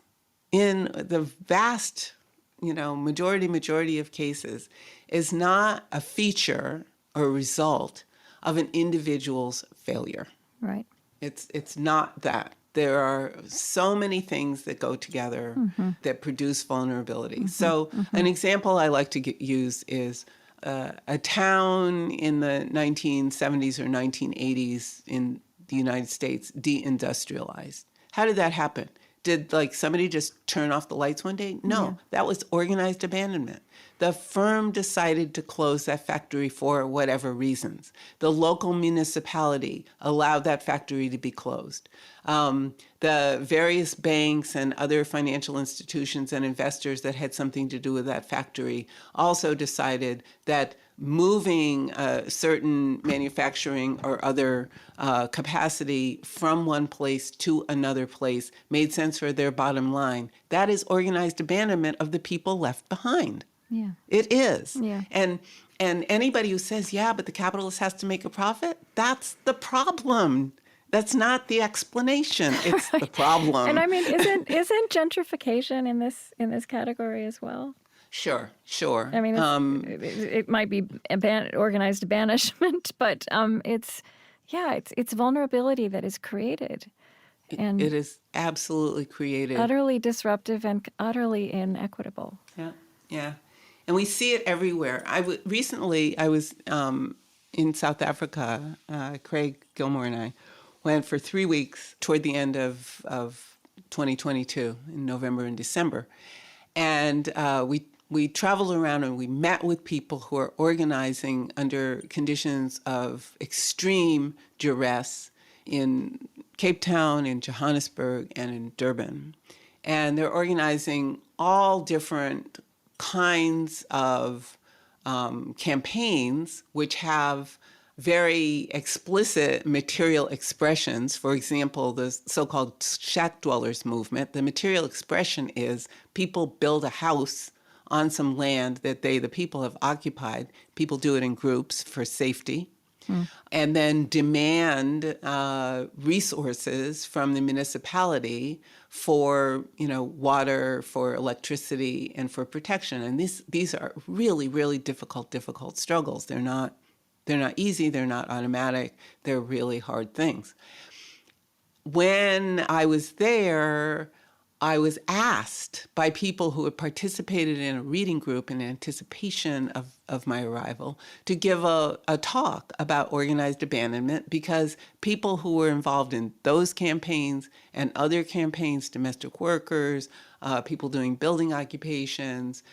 in the vast majority of cases, is not a feature or a result of an individual's failure. Right. It's not that. There are so many things that go together that produce vulnerability. So an example I like to use is a town in the 1970s or 1980s in the United States deindustrialized. How did that happen? Did somebody just turn off the lights one day? No, that was organized abandonment. The firm decided to close that factory for whatever reasons. The local municipality allowed that factory to be closed. The various banks and other financial institutions and investors that had something to do with that factory also decided that moving certain manufacturing or other capacity from one place to another place made sense for their bottom line. That is organized abandonment of the people left behind. Yeah. It is. Yeah. And anybody who says, yeah, but the capitalist has to make a profit, that's the problem. That's not the explanation. It's the problem. And I mean, isn't gentrification in this category as well? Sure. I mean, it might be organized banishment, but it's vulnerability that is created. And it is absolutely created. Utterly disruptive and utterly inequitable. Yeah. And we see it everywhere. Recently, I was in South Africa. Craig Gilmore and I went for 3 weeks toward the end of 2022 in November and December. And we traveled around and we met with people who are organizing under conditions of extreme duress in Cape Town, in Johannesburg, and in Durban. And they're organizing all different kinds of campaigns which have very explicit material expressions. For example, the so-called shack dwellers movement, the material expression is people build a house on some land that the people have occupied. People do it in groups for safety. And then demand resources from the municipality for, water, for electricity, and for protection. And these are really, really difficult struggles. They're not easy. They're not automatic. They're really hard things. When I was there, I was asked by people who had participated in a reading group in anticipation of my arrival to give a talk about organized abandonment, because people who were involved in those campaigns and other campaigns, domestic workers, people doing building occupations,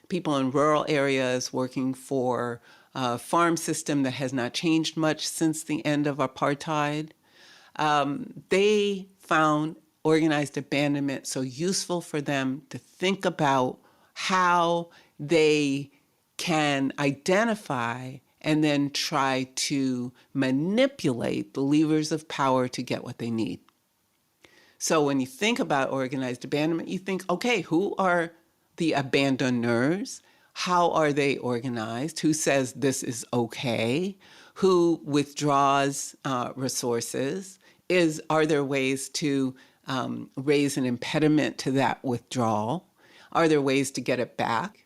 people in rural areas working for a farm system that has not changed much since the end of apartheid, they found organized abandonment so useful for them to think about how they can identify and then try to manipulate the levers of power to get what they need. So when you think about organized abandonment, you think, okay, who are the abandoners? How are they organized? Who says this is okay? Who withdraws resources? Are there ways to raise an impediment to that withdrawal? Are there ways to get it back,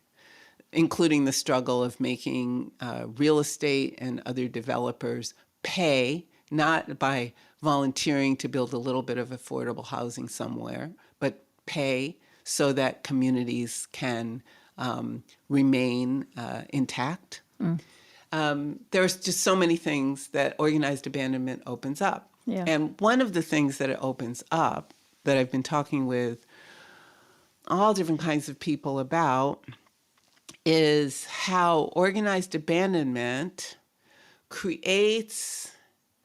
including the struggle of making real estate and other developers pay, not by volunteering to build a little bit of affordable housing somewhere, but pay so that communities can remain intact? There's just so many things that organized abandonment opens up. Yeah. And one of the things that it opens up that I've been talking with all different kinds of people about is how organized abandonment creates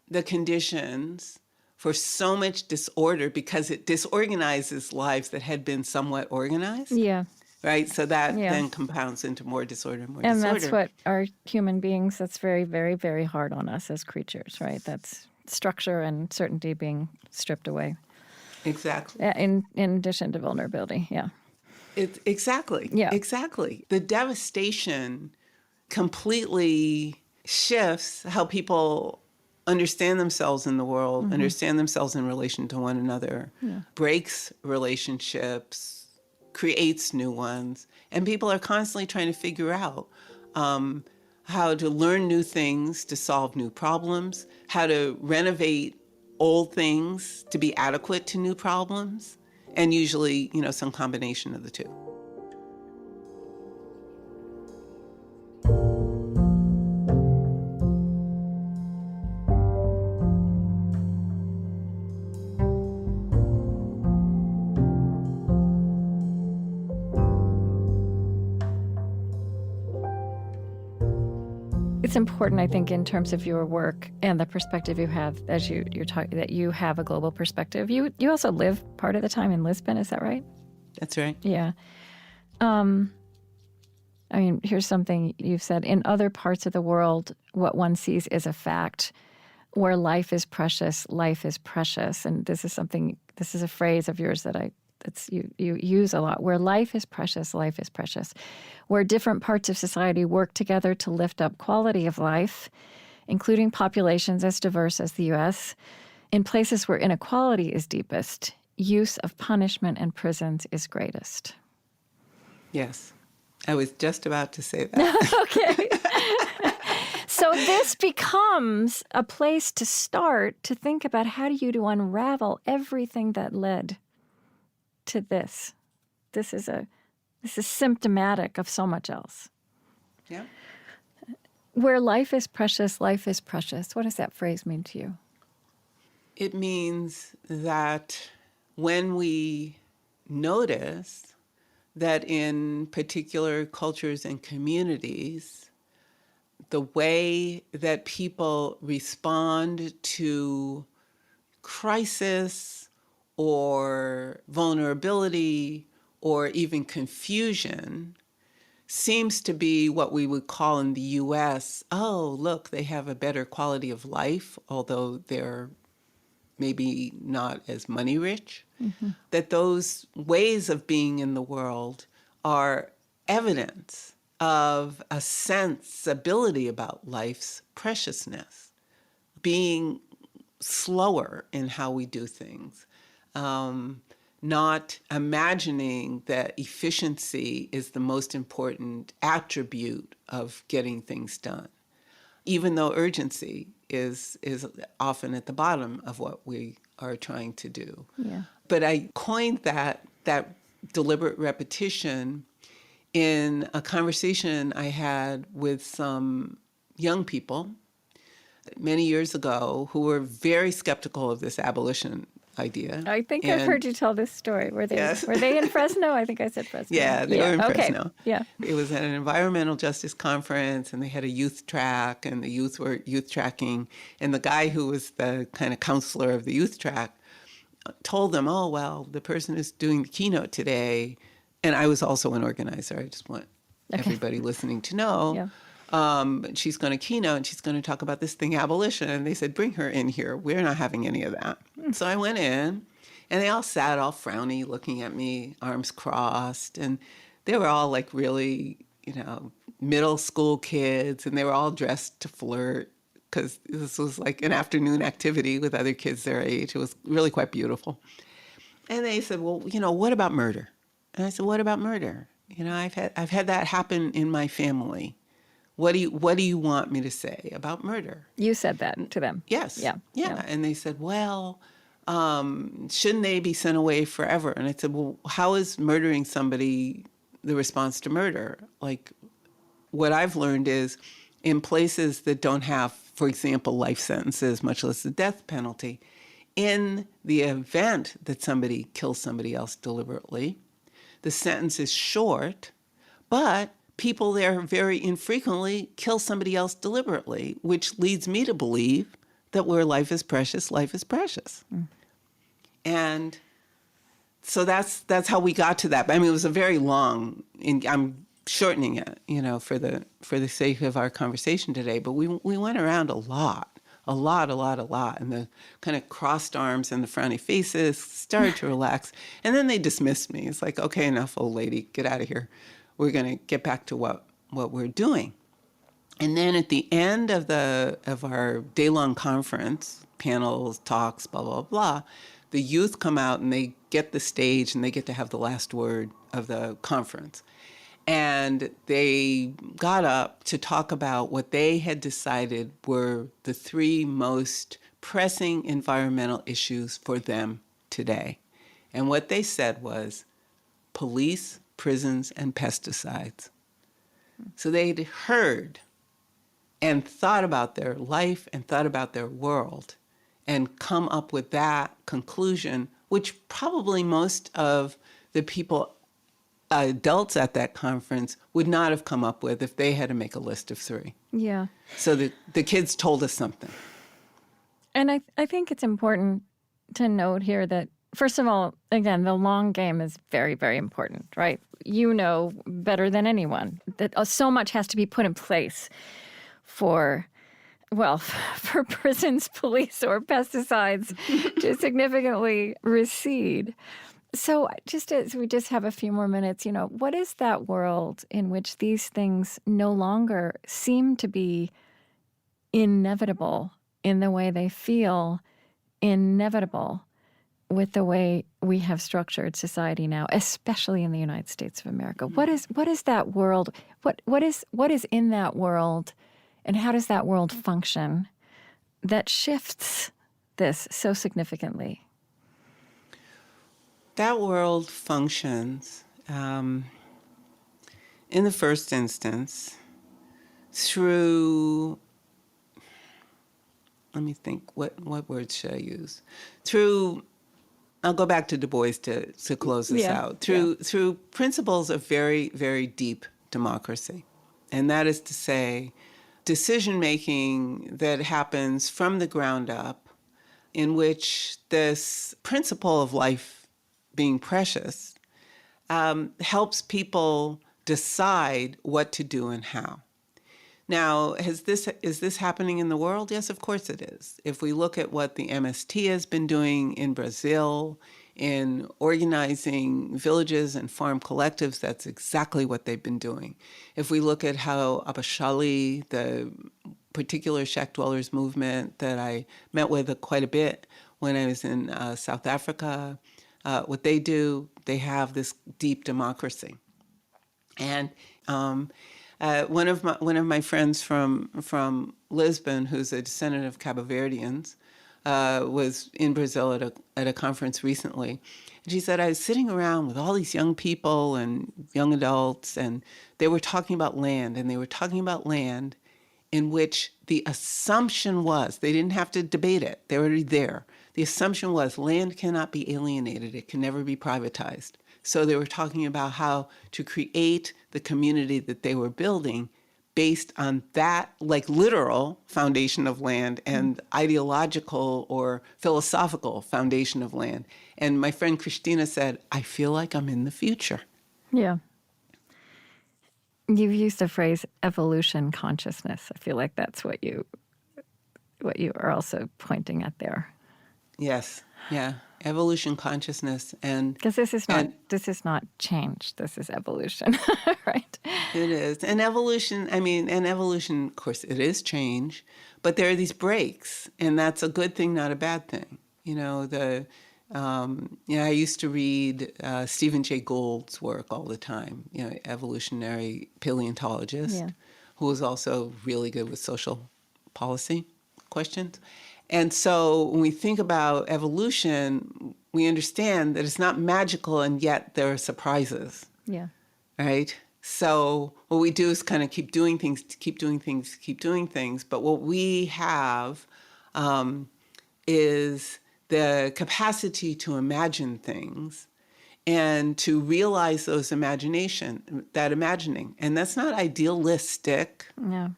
the conditions for so much disorder because it disorganizes lives that had been somewhat organized. Yeah. Right? So that then compounds into more disorder, and that's what our human beings, that's very, very, very hard on us as creatures, right? That's structure and certainty being stripped away. Exactly. In addition to vulnerability, Exactly. The devastation completely shifts how people understand themselves in the world, understand themselves in relation to one another, breaks relationships, creates new ones. And people are constantly trying to figure out how to learn new things to solve new problems, how to renovate old things to be adequate to new problems, and usually, some combination of the two. It's important, I think, in terms of your work and the perspective you have, as you're talking, that you have a global perspective. You also live part of the time in Lisbon, is that right? That's right. Yeah. Here's something you've said. In other parts of the world, what one sees is a fact. Where life is precious, life is precious. And this is a phrase of yours that you use a lot. Where life is precious, life is precious. Where different parts of society work together to lift up quality of life, including populations as diverse as the U.S., in places where inequality is deepest, use of punishment and prisons is greatest. Yes. I was just about to say that. Okay. So this becomes a place to start to think about how do you unravel everything that led to this. This is symptomatic of so much else. Yeah. Where life is precious, life is precious. What does that phrase mean to you? It means that when we notice that in particular cultures and communities, the way that people respond to crisis or vulnerability or even confusion seems to be what we would call in the U.S., oh, look, they have a better quality of life, although they're maybe not as money rich. Mm-hmm. That those ways of being in the world are evidence of a sensibility about life's preciousness, being slower in how we do things, not imagining that efficiency is the most important attribute of getting things done, even though urgency is often at the bottom of what we are trying to do. Yeah. But I coined that deliberate repetition in a conversation I had with some young people many years ago who were very skeptical of this abolition idea. I think I've heard you tell this story. Were they in Fresno? I think I said Fresno. Yeah, they were in Fresno. Yeah. It was at an environmental justice conference, and they had a youth track, and the youth were youth tracking. And the guy who was the kind of counselor of the youth track told them, oh, well, the person who's doing the keynote today, and I was also an organizer. I just want everybody listening to know. Yeah. She's going to keynote, and she's going to talk about this thing, abolition. And they said, bring her in here. We're not having any of that. So I went in, and they all sat all frowny, looking at me, arms crossed. And they were all like really, middle school kids, and they were all dressed to flirt because this was like an afternoon activity with other kids their age. It was really quite beautiful. And they said, well, what about murder? And I said, what about murder? I've had that happen in my family. What do you want me to say about murder? You said that to them. Yes. Yeah. And they said, well, shouldn't they be sent away forever? And I said, well, how is murdering somebody the response to murder? Like, what I've learned is in places that don't have, for example, life sentences, much less the death penalty, in the event that somebody kills somebody else deliberately, the sentence is short, but people there very infrequently kill somebody else deliberately, which leads me to believe that where life is precious, life is precious. Mm. And so that's how we got to that. I mean, it was a very long, I'm shortening it, for the sake of our conversation today, but we went around a lot, and the kind of crossed arms and the frowny faces started to relax. And then they dismissed me. It's like, okay, enough, old lady, get out of here. We're going to get back to what we're doing. And then at the end of our day-long conference, panels, talks, blah, blah, blah, the youth come out and they get the stage and they get to have the last word of the conference. And they got up to talk about what they had decided were the three most pressing environmental issues for them today. And what they said was police, prisons, and pesticides. So they'd heard and thought about their life and thought about their world and come up with that conclusion, which probably most of the people, adults at that conference, would not have come up with if they had to make a list of three. Yeah. So the kids told us something. And I think it's important to note here that, first of all, again, the long game is very, very important, right? You know better than anyone that so much has to be put in place for prisons, police, or pesticides to significantly recede. So just as we just have a few more minutes, what is that world in which these things no longer seem to be inevitable in the way they feel inevitable with the way we have structured society now, especially in the United States of America? What is that world? What is in that world, and how does that world function that shifts this so significantly? That world functions, in the first instance, through, let me think, what words should I use? I'll go back to Du Bois to close this out. Through principles of very, very deep democracy. And that is to say, decision-making that happens from the ground up, in which this principle of life being precious helps people decide what to do and how. Now, is this happening in the world? Yes, of course it is. If we look at what the MST has been doing in Brazil, in organizing villages and farm collectives, that's exactly what they've been doing. If we look at how Abashali, the particular shack dwellers movement that I met with quite a bit when I was in South Africa, what they do, they have this deep democracy. And one of my friends from Lisbon, who's a descendant of Cabo Verdeans, was in Brazil at a conference recently. And she said, I was sitting around with all these young people and young adults, and they were talking about land, and they were talking about land in which the assumption was, they didn't have to debate it, they were already there. The assumption was land cannot be alienated, it can never be privatized. So they were talking about how to create the community that they were building based on that, like, literal foundation of land and ideological or philosophical foundation of land. And my friend Christina said, I feel like I'm in the future. Yeah. You've used the phrase evolution consciousness. I feel like that's what you are also pointing at there. Yes. Yeah. Evolution consciousness. And because this is not change. This is evolution, right? It is. And evolution, of course, it is change, but there are these breaks, and that's a good thing, not a bad thing. I used to read Stephen Jay Gould's work all the time, evolutionary paleontologist, who was also really good with social policy questions. And so when we think about evolution, we understand that it's not magical, and yet there are surprises. Yeah. Right? So what we do is kind of keep doing things. But what we have is the capacity to imagine things and to realize that imagining. And that's not idealistic. No.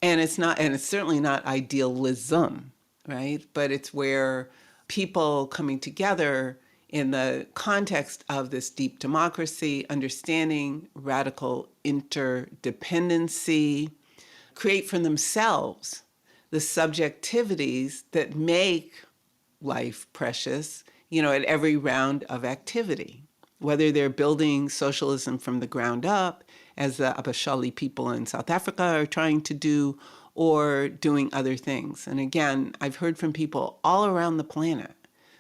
And it's certainly not idealism. Right? But it's where people coming together in the context of this deep democracy, understanding radical interdependency, create for themselves the subjectivities that make life precious, at every round of activity, whether they're building socialism from the ground up, as the Abashali people in South Africa are trying to do, or doing other things. And again, I've heard from people all around the planet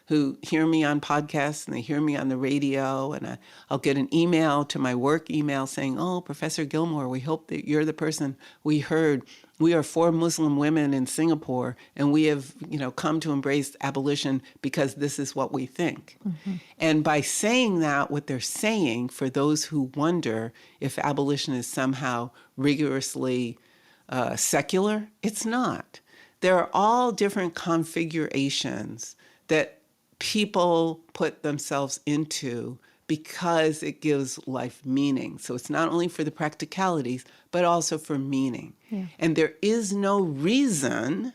who hear me on podcasts and they hear me on the radio, and I'll get an email to my work email saying, "Oh, Professor Gilmore, we hope that you're the person we heard. We are 4 Muslim women in Singapore, and we have, come to embrace abolition because this is what we think." Mm-hmm. And by saying that, what they're saying, for those who wonder if abolition is somehow rigorously secular, it's not. There are all different configurations that people put themselves into because it gives life meaning. So it's not only for the practicalities, but also for meaning. Yeah. And there is no reason,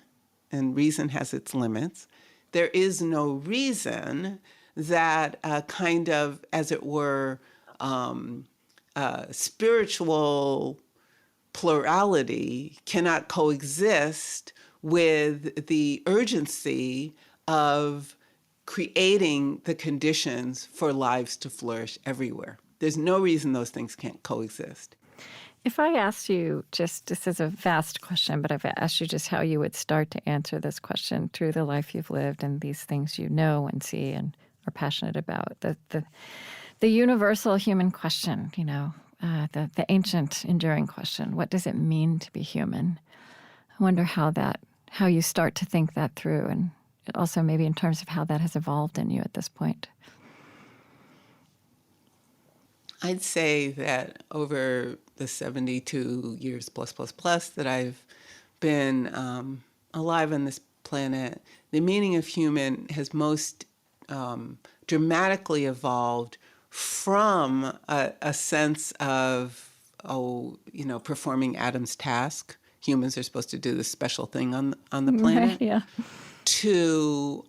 and reason has its limits, there is no reason that kind of, as it were, spiritual plurality cannot coexist with the urgency of creating the conditions for lives to flourish everywhere. There's no reason those things can't coexist. If I asked you just, this is a vast question, but if I asked you just how you would start to answer this question through the life you've lived and these things you know and see and are passionate about, the universal human question, the ancient enduring question, what does it mean to be human? I wonder how you start to think that through, and also maybe in terms of how that has evolved in you at this point. I'd say that over the 72 years plus that I've been alive on this planet, the meaning of human has most dramatically evolved from a sense of, performing Adam's task. Humans are supposed to do this special thing on the planet. Right, yeah. To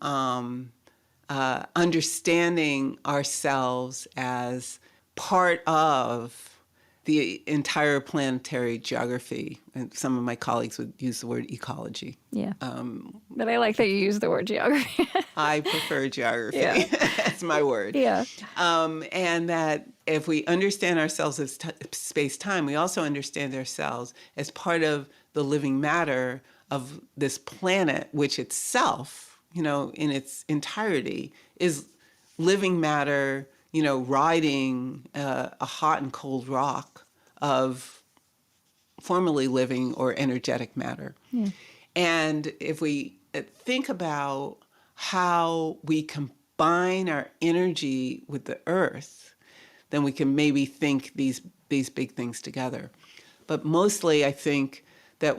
understanding ourselves as part of the entire planetary geography. And some of my colleagues would use the word ecology. Yeah. But I like that you use the word geography. I prefer geography. Yeah. That's my word. Yeah. And that if we understand ourselves as space-time, we also understand ourselves as part of the living matter of this planet, which itself, in its entirety, is living matter, riding a hot and cold rock of formerly living or energetic matter. Yeah. And if we think about how we combine our energy with the earth, then we can maybe think these big things together. But mostly, I think that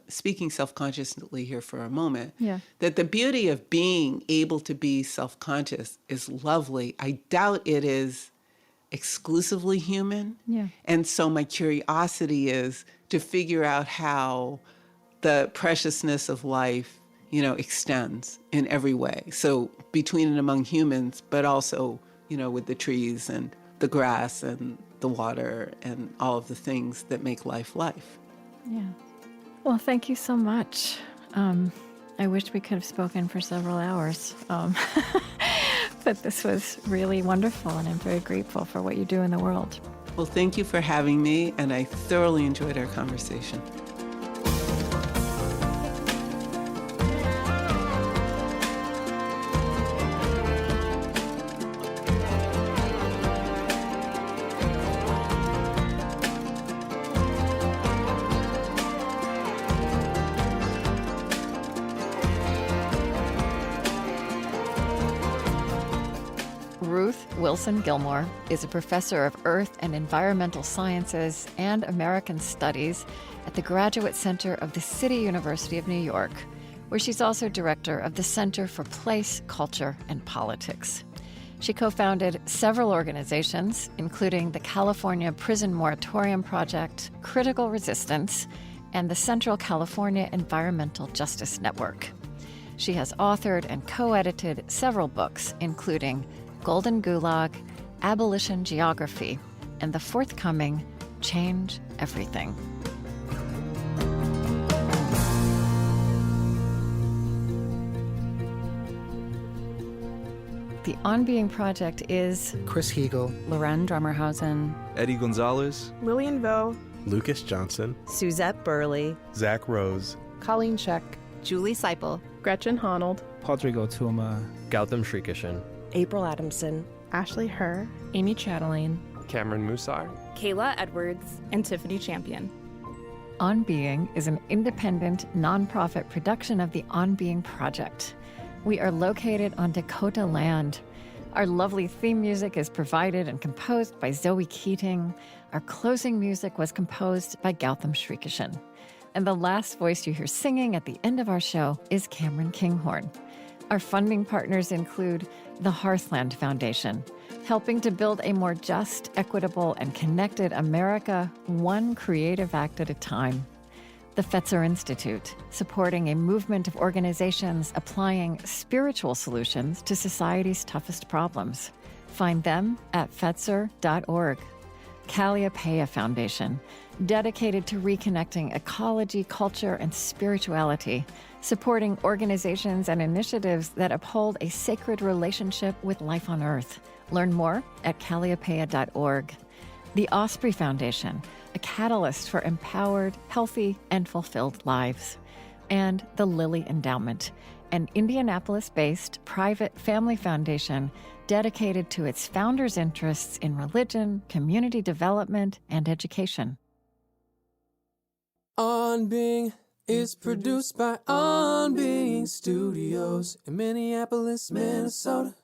speaking self-consciously here for a moment, that the beauty of being able to be self-conscious is lovely. I doubt it is exclusively human. Yeah. And so my curiosity is to figure out how the preciousness of life, extends in every way. So between and among humans, but also, with the trees and the grass and the water and all of the things that make life life. Yeah. Well, thank you so much. I wish we could have spoken for several hours. But this was really wonderful, and I'm very grateful for what you do in the world. Well, thank you for having me, and I thoroughly enjoyed our conversation. Ruth Wilson Gilmore is a professor of Earth and Environmental Sciences and American Studies at the Graduate Center of the City University of New York, where she's also director of the Center for Place, Culture, and Politics. She co-founded several organizations, including the California Prison Moratorium Project, Critical Resistance, and the Central California Environmental Justice Network. She has authored and co-edited several books, including Golden Gulag, Abolition Geography, and the forthcoming Change Everything. The On Being Project is Chris Heagle, Loren Drummerhausen, Eddie Gonzalez, Lillian Vo, Lucas Johnson, Suzette Burley, Zach Rose, Colleen Scheck, Julie Seipel, Gretchen Honnold, Rodrigo Tuma, Gautam Srikishan, April Adamson, Ashley Herr, Amy Chatelaine, Cameron Musar, Kayla Edwards, and Tiffany Champion. On Being is an independent, nonprofit production of the On Being Project. We are located on Dakota land. Our lovely theme music is provided and composed by Zoe Keating. Our closing music was composed by Gautam Srikishan. And the last voice you hear singing at the end of our show is Cameron Kinghorn. Our funding partners include the Hearthland Foundation, helping to build a more just, equitable, and connected America, one creative act at a time. The Fetzer Institute, supporting a movement of organizations applying spiritual solutions to society's toughest problems. Find them at fetzer.org. Calliopeia Foundation, dedicated to reconnecting ecology, culture, and spirituality, supporting organizations and initiatives that uphold a sacred relationship with life on Earth. Learn more at calliopeia.org. The Osprey Foundation, a catalyst for empowered, healthy, and fulfilled lives. And the Lilly Endowment, an Indianapolis-based private family foundation dedicated to its founders' interests in religion, community development, and education. On Being is produced by On Being Studios in Minneapolis, Minnesota.